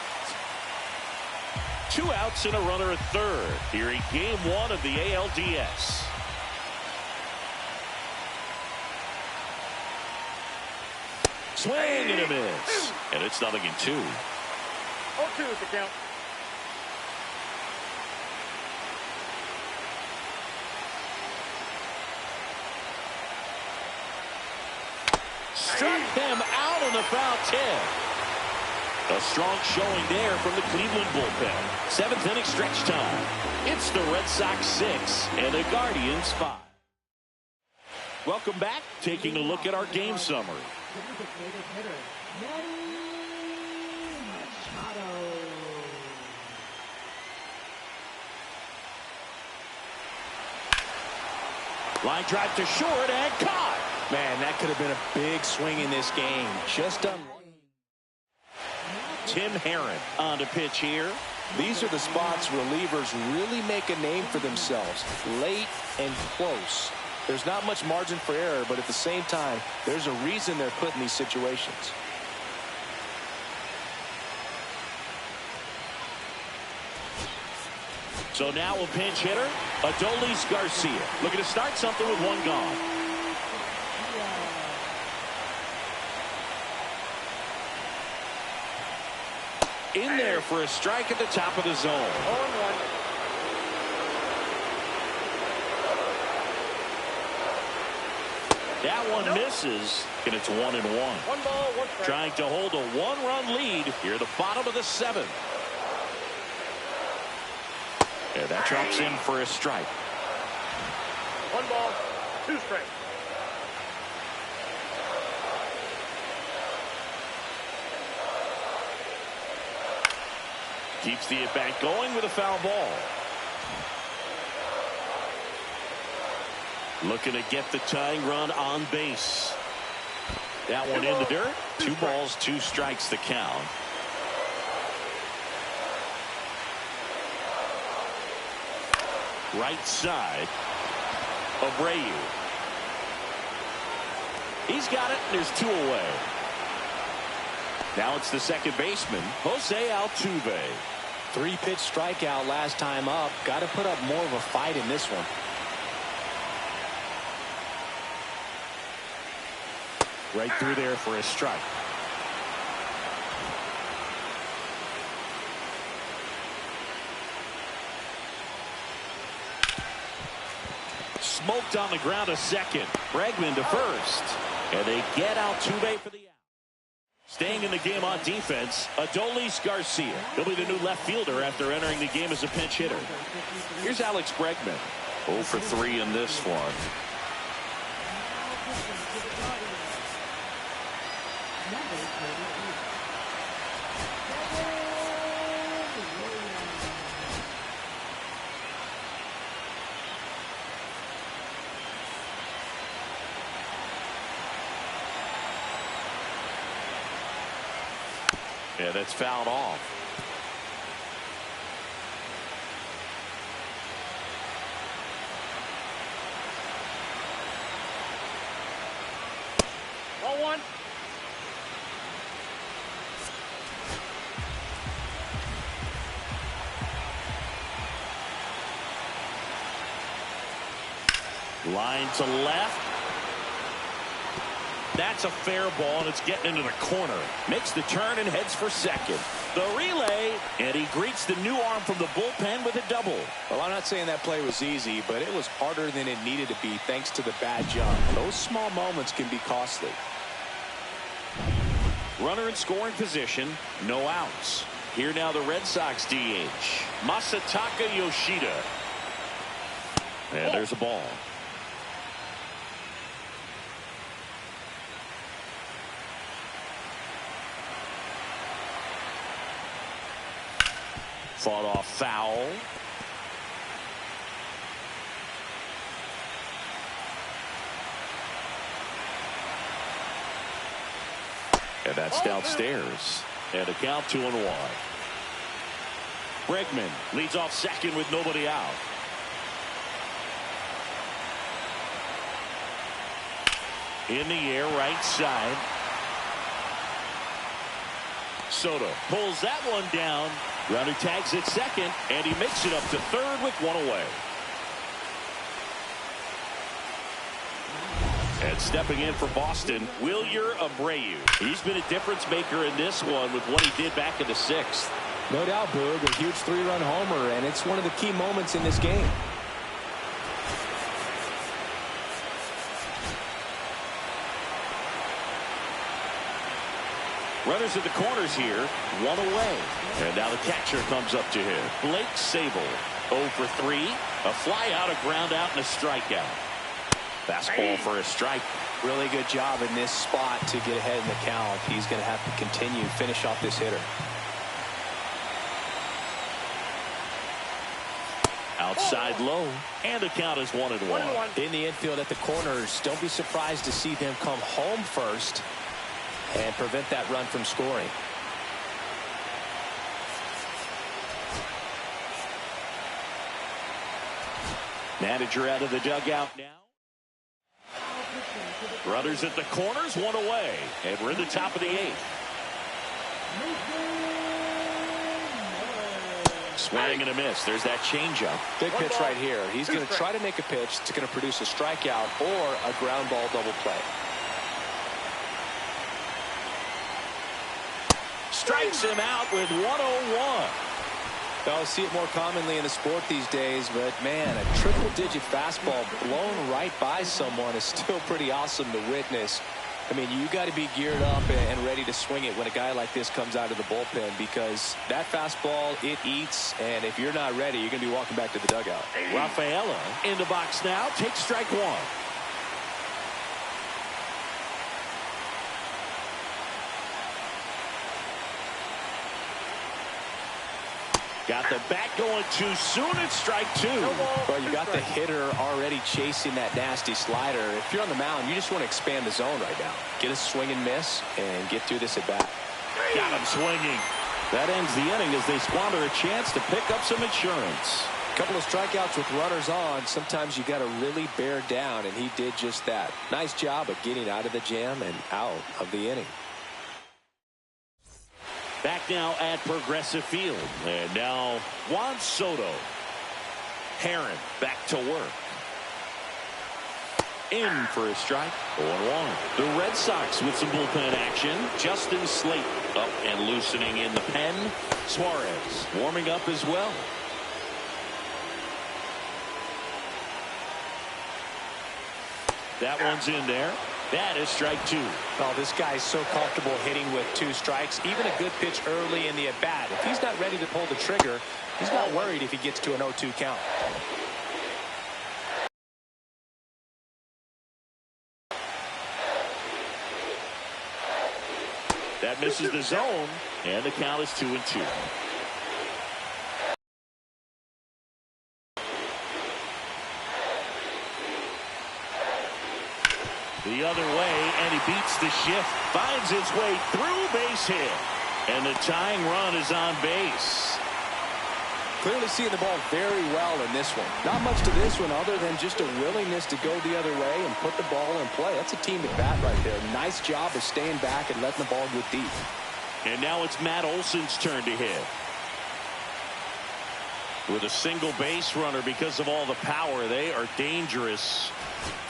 2 outs and a runner at third here in game 1 of the ALDS. Swing and a miss, and it's 0-2. 0-2 is the count. Struck him out on the foul tip. A strong showing there from the Cleveland bullpen. 7th inning stretch time. It's the Red Sox 6 and the Guardians 5. Welcome back. Taking a look at our game summary. Line drive to short and caught. Man, that could have been a big swing in this game. Just unlucky. Tim Herron on to pitch here. These are the spots relievers really make a name for themselves. Late and close. There's not much margin for error, but at the same time, there's a reason they're put in these situations. So now a pinch hitter, Adolis Garcia. Looking to start something with 1 gone. In there for a strike at the top of the zone. 0-1. That one misses, and it's 1-1. 1 ball, 1 strike. Trying to hold a 1-run lead here at the bottom of the 7th. And that drops in for a strike. 1 ball, 2 strikes. Keeps the at-bat going with a foul ball. Looking to get the tying run on base. That one in the dirt. 2 balls, 2 strikes the count. Right side. Abreu. He's got it, and there's 2 away. Now it's the second baseman, Jose Altuve. 3-pitch strikeout last time up. Got to put up more of a fight in this one. Right through there for a strike. Smoked on the ground to second. Bregman to first. And they get Altuve for the out. Staying in the game on defense, Adolis Garcia. He'll be the new left fielder after entering the game as a pinch hitter. Here's Alex Bregman. 0 for 3 in this one. Yeah, that's fouled off. Ball 1. Line to left. That's a fair ball, and it's getting into the corner. Makes the turn and heads for second. The relay, and he greets the new arm from the bullpen with a double. Well, I'm not saying that play was easy, but it was harder than it needed to be thanks to the bad jump. Those small moments can be costly. Runner in scoring position, no outs. Here now the Red Sox DH, Masataka Yoshida. And there's a ball. Fought off foul. And that's downstairs. And a count 2-1. Bregman leads off second with nobody out. In the air, right side. Soto pulls that one down. Runner tags at second, and he makes it up to third with one away. And stepping in for Boston, Wilyer Abreu. He's been a difference maker in this one with what he did back in the sixth. No doubt, Boog, a huge 3-run homer, and it's one of the key moments in this game. Runners at the corners here, one away. And now the catcher comes up to him. Blake Sable, 0 for 3. A fly out, a ground out, and a strikeout. Fastball for a strike. Really good job in this spot to get ahead in the count. He's going to have to continue, finish off this hitter. Outside low, and the count is 1-1. In the infield at the corners, don't be surprised to see them come home first and prevent that run from scoring. Manager out of the dugout now. Runners at the corners, one away. And we're in the top of the 8th. Swing and a miss. There's that changeup. Big pitch right here. He's going to try to make a pitch that's going to produce a strikeout or a ground ball double play. Strikes him out with 101. I'll see it more commonly in the sport these days, but man, a triple-digit fastball blown right by someone is still pretty awesome to witness. I mean, you got to be geared up and ready to swing it when a guy like this comes out of the bullpen, because that fastball, it eats, and if you're not ready, you're going to be walking back to the dugout. Rafaela in the box now, takes strike one. Got the bat going too soon. It's strike two. Well, you got the hitter already chasing that nasty slider. If you're on the mound, you just want to expand the zone right now. Get a swing and miss and get through this at bat. Got him swinging. That ends the inning as they squander a chance to pick up some insurance. A couple of strikeouts with runners on. Sometimes you got to really bear down, and he did just that. Nice job of getting out of the jam and out of the inning. Back now at Progressive Field. And now Juan Soto. Herron back to work. In for a strike. 0-1. The Red Sox with some bullpen action. Justin Slate up and loosening in the pen. Suarez warming up as well. That one's in there. That is strike two. Oh, this guy's so comfortable hitting with 2 strikes. Even a good pitch early in the at-bat. If he's not ready to pull the trigger, he's not worried if he gets to an 0-2 count. That misses the zone, and the count is 2-2. The other way, and he beats the shift. Finds its way through, base hit. And the tying run is on base. Clearly seeing the ball very well in this one. Not much to this one other than just a willingness to go the other way and put the ball in play. That's a team at bat right there. Nice job of staying back and letting the ball get deep. And now it's Matt Olson's turn to hit. With a single base runner, because of all the power, they are dangerous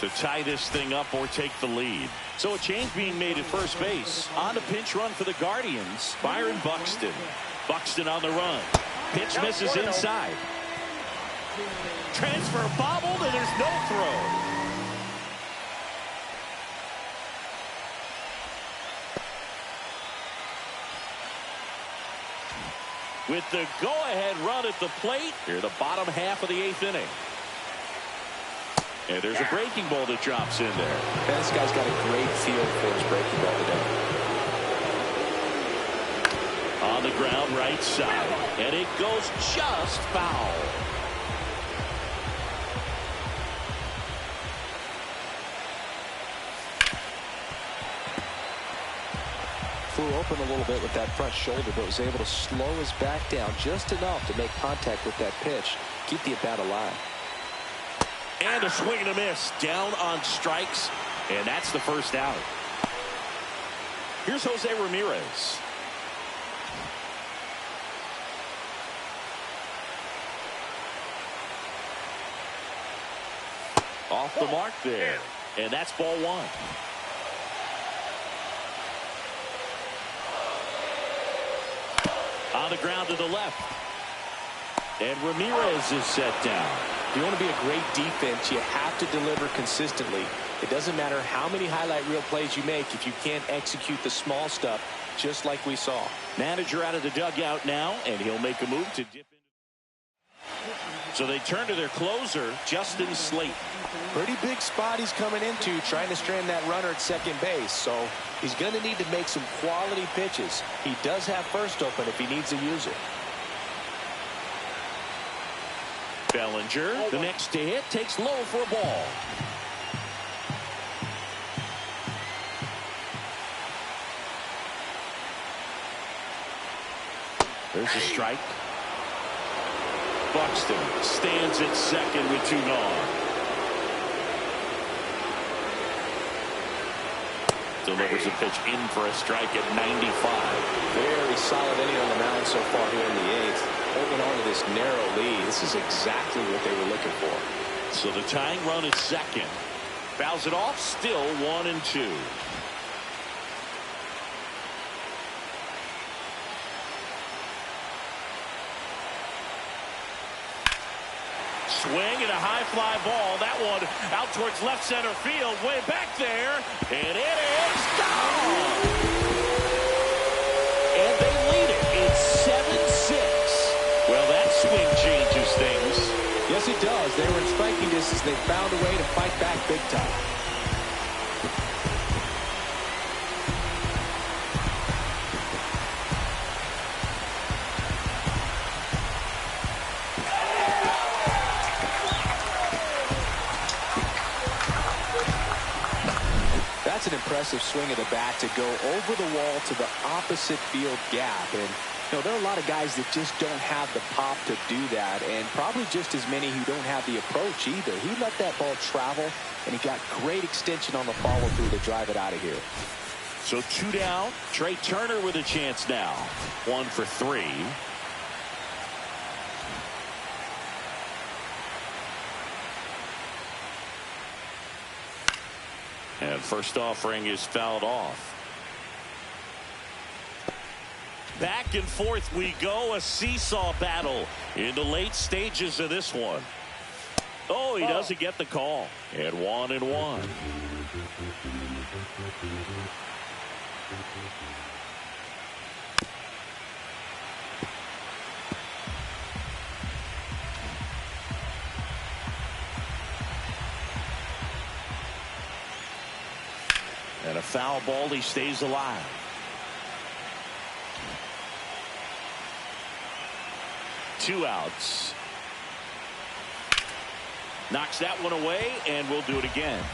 to tie this thing up or take the lead. So a change being made at first base. On the pinch run for the Guardians, Byron Buxton. Buxton on the run. Pitch misses inside. Transfer bobbled, and there's no throw. With the go-ahead run at the plate, here the bottom half of the 8th inning. And there's a breaking ball that drops in there. And this guy's got a great feel for his breaking ball today. On the ground, right side. And it goes just foul. Flew open a little bit with that front shoulder, but was able to slow his back down just enough to make contact with that pitch. Keep the at-bat alive. And a swing and a miss. Down on strikes. And that's the first out. Here's Jose Ramirez. Off the mark there. And that's ball one. On the ground to the left. And Ramirez is set down. If you want to be a great defense, you have to deliver consistently. It doesn't matter how many highlight reel plays you make if you can't execute the small stuff, just like we saw. Manager out of the dugout now, and he'll make a move to dip in. So they turn to their closer, Justin Slate. Pretty big spot he's coming into, trying to strand that runner at second base. So he's going to need to make some quality pitches. He does have first open if he needs to use it. Bellinger, the next to hit, takes low for a ball. There's a strike. Buxton stands at second with 2 gone. Delivers a pitch in for a strike at 95. Very solid inning on the mound so far here in the 8th. Holding on to this narrow lead. This is exactly what they were looking for. So the tying run at second. Fouls it off, still 1-2. Swing and a high fly ball. That one out towards left center field. Way back there. And it is gone. And they lead it. It's 7-6. Well, that swing changes things. Yes, it does. They were in striking distance. They found a way to fight back big time. That's an impressive swing of the bat to go over the wall to the opposite field gap. And, you know, there are a lot of guys that just don't have the pop to do that, and probably just as many who don't have the approach either. He let that ball travel, and he got great extension on the follow-through to drive it out of here. So 2 down. Trey Turner with a chance now. 1 for 3. And first offering is fouled off. Back and forth we go. A seesaw battle in the late stages of this one. Oh, he doesn't get the call. And 1-1. And a foul ball, he stays alive. Two outs. Knocks that one away, and we'll do it again.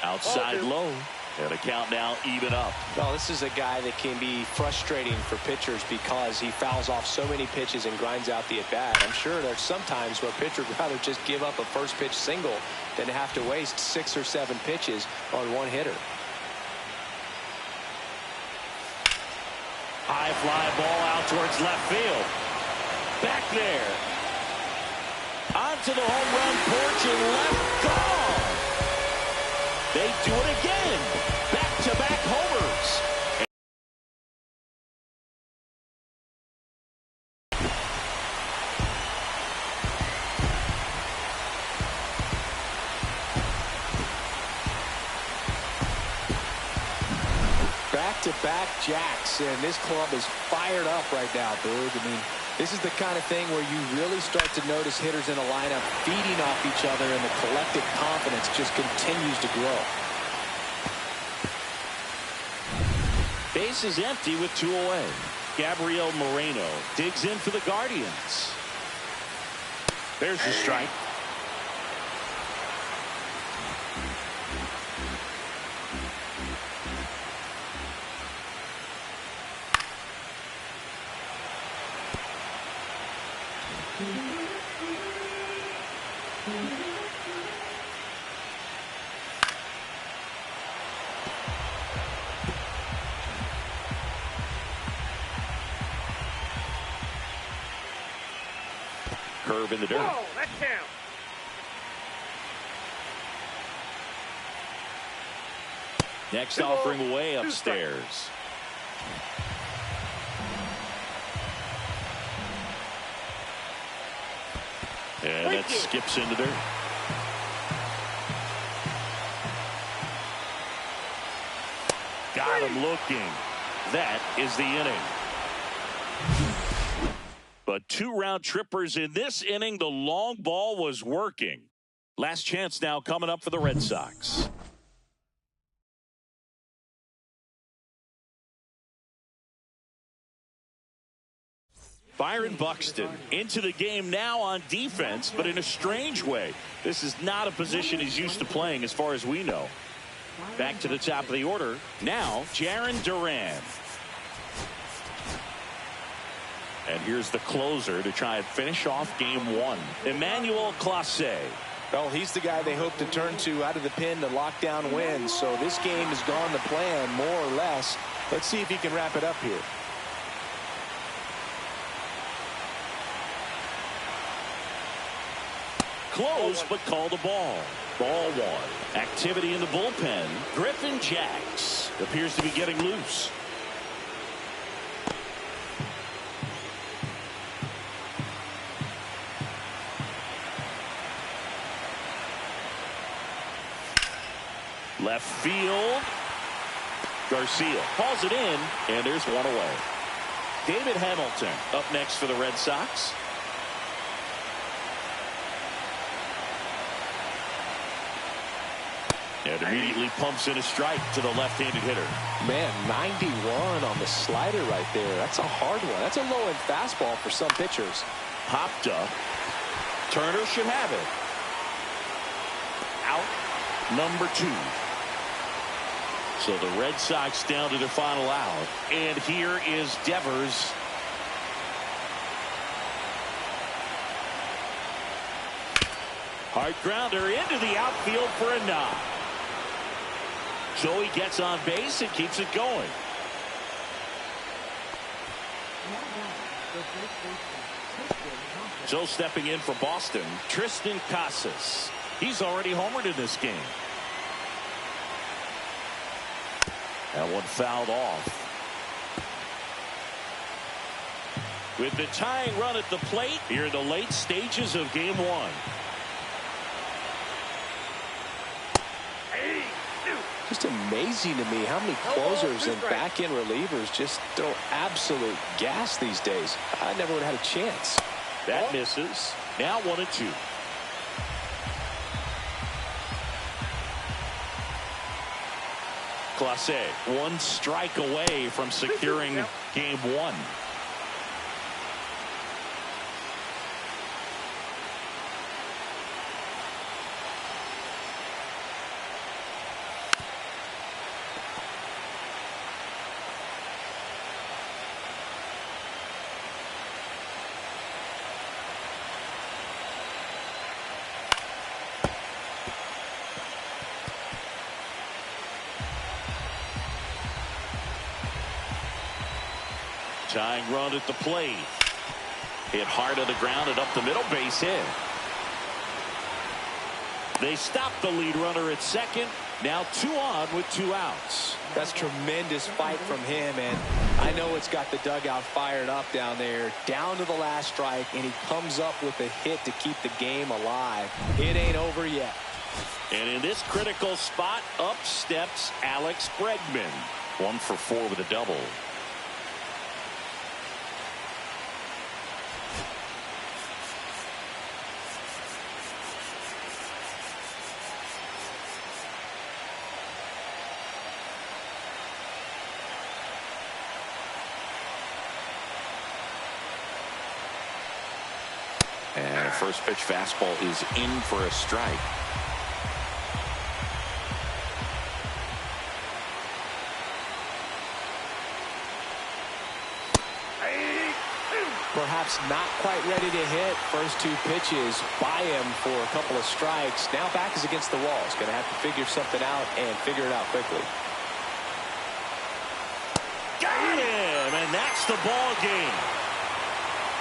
Outside low. And a count now even up. Well, this is a guy that can be frustrating for pitchers because he fouls off so many pitches and grinds out the at-bat. I'm sure there's some times where a pitcher would rather just give up a first pitch single than have to waste 6 or 7 pitches on one hitter. High fly ball out towards left field. Back there. Onto the home run porch and left. Gone. They do it again. Back-to-back homers. Back-to-back jacks, and this club is fired up right now, Boog. I mean, this is the kind of thing where you really start to notice hitters in a lineup feeding off each other, and the collective confidence just continues to grow. Base is empty with 2 away. Gabriel Moreno digs in for the Guardians. There's the strike. Curve in the dirt. Whoa, that counts. Next offering away upstairs. And that skips into dirt. Got him looking. That is the inning. But 2 round trippers in this inning. The long ball was working. Last chance now coming up for the Red Sox. Byron Buxton into the game now on defense, but in a strange way. This is not a position he's used to playing as far as we know. Back to the top of the order. Now, Jarren Duran. And here's the closer to try and finish off game 1. Emmanuel Clase. Well, he's the guy they hope to turn to out of the pen to lock down wins. So this game has gone to plan, more or less. Let's see if he can wrap it up here. Close, but called a ball. Ball 1. Activity in the bullpen. Griffin Jax appears to be getting loose. Left field. Garcia hauls it in, and there's 1 away. David Hamilton up next for the Red Sox. And immediately pumps in a strike to the left-handed hitter. Man, 91 on the slider right there. That's a hard one. That's a low-end fastball for some pitchers. Popped up. Turner should have it. Out. Number 2. So the Red Sox down to their final out. And here is Devers. Hard grounder into the outfield for a knock. Joey gets on base and keeps it going. So stepping in for Boston, Tristan Casas. He's already homered in this game. That one fouled off. With the tying run at the plate here in the late stages of game 1. Just amazing to me how many closers and back-end relievers just throw absolute gas these days. I never would have had a chance. That misses. Now 1-2. Clase 1 strike away from securing game 1. Tying run at the plate. Hit hard on the ground and up the middle, base hit. They stop the lead runner at second. Now 2 on with 2 outs. That's tremendous fight from him, and I know it's got the dugout fired up down there. Down to the last strike, and he comes up with a hit to keep the game alive. It ain't over yet. And in this critical spot, up steps Alex Bregman. 1 for 4 with a double. And a first pitch fastball is in for a strike. Perhaps not quite ready to hit. First 2 pitches by him for a couple of strikes. Now back is against the wall. He's going to have to figure something out and figure it out quickly. Got him, and that's the ball game.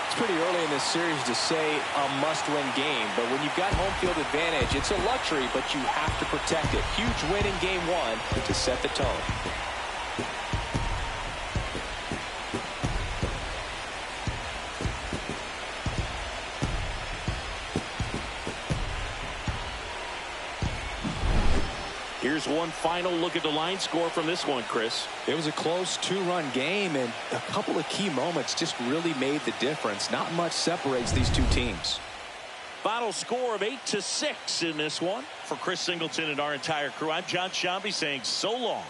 It's pretty early in this series to say a must-win game, but when you've got home field advantage, it's a luxury, but you have to protect it. Huge win in game 1 to set the tone. Here's one final look at the line score from this one, Chris. It was a close 2-run game, and a couple of key moments just really made the difference. Not much separates these 2 teams. Final score of 8-6 in this one. For Chris Singleton and our entire crew, I'm John Shambi saying so long.